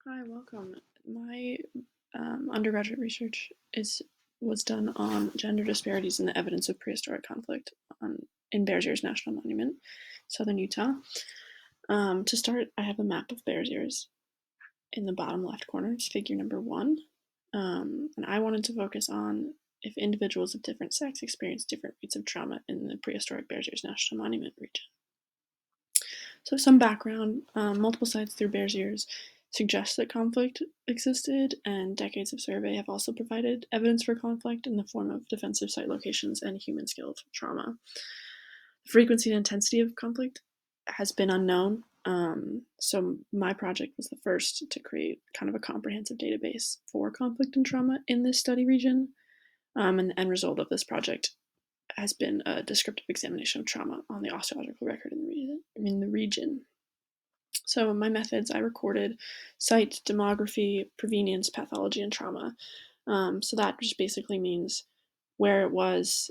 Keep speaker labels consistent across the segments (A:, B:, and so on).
A: Hi, welcome. My undergraduate research was done on gender disparities and the evidence of prehistoric conflict in Bears Ears National Monument, southern Utah. To start, I have a map of Bears Ears in the bottom left corner. It's figure number 1. And I wanted to focus on if individuals of different sex experience different rates of trauma in the prehistoric Bears Ears National Monument region. So some background, multiple sites through Bears Ears suggest that conflict existed, and decades of survey have also provided evidence for conflict in the form of defensive site locations and human skeletal trauma. The frequency and intensity of conflict has been unknown, so my project was the first to create kind of a comprehensive database for conflict and trauma in this study region, and the end result of this project has been a descriptive examination of trauma on the osteological record in the region. So my methods, I recorded site, demography, provenience, pathology, and trauma. So that just basically means where it was,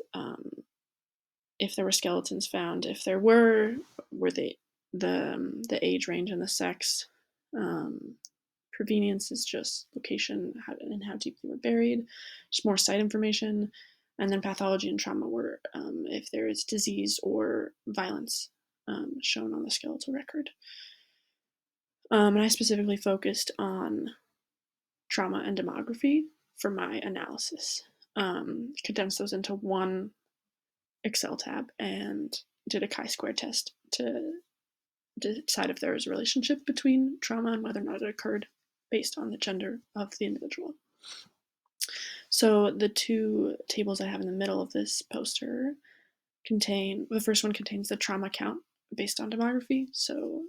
A: if there were skeletons found, if there were the age range and the sex. Provenience is just location and how deep they were buried, just more site information. And then pathology and trauma were if there is disease or violence shown on the skeletal record. And I specifically focused on trauma and demography for my analysis. Condensed those into one Excel tab and did a chi-square test to decide if there was a relationship between trauma and whether or not it occurred based on the gender of the individual. So the two tables I have in the middle of this poster the first one contains the trauma count based on demography, so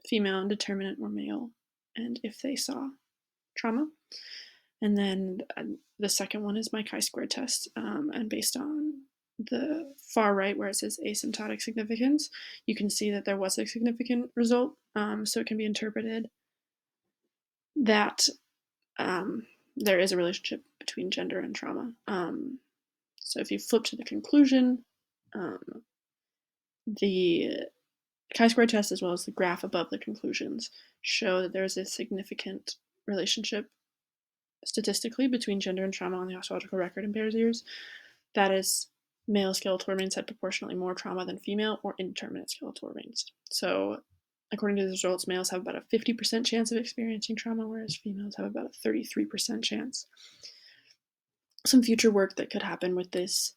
A: female, indeterminate, or male, and if they saw trauma. And then the second one is my chi-square test, and based on the far right where it says asymptotic significance, you can see that there was a significant result, so it can be interpreted that there is a relationship between gender and trauma. So if you flip to the conclusion, the chi-square test as well as the graph above the conclusions show that there is a significant relationship statistically between gender and trauma on the osteological record in Bears Ears. That is, male skeletal remains had proportionally more trauma than female or indeterminate skeletal remains. So according to the results, males have about a 50% chance of experiencing trauma, whereas females have about a 33% chance. Some future work that could happen with this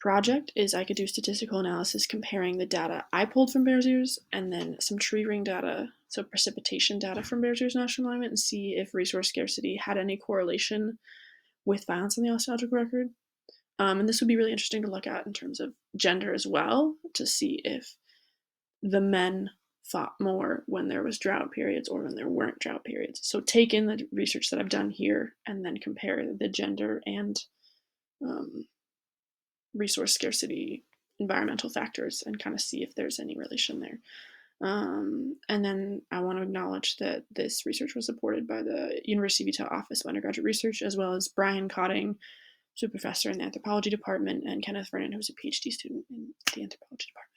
A: project is I could do statistical analysis comparing the data I pulled from Bears Ears and then some tree ring data, so precipitation data from Bears Ears National Monument, and see if resource scarcity had any correlation with violence on the osteological record. And this would be really interesting to look at in terms of gender as well, to see if the men fought more when there was drought periods or when there weren't drought periods. So take in the research that I've done here and then compare the gender and resource scarcity environmental factors and kind of see if there's any relation there. And then I want to acknowledge that this research was supported by the University of Utah Office of Undergraduate Research, as well as Brian Cotting, who's a professor in the anthropology department, and Kenneth Vernon, who's a PhD student in the anthropology department.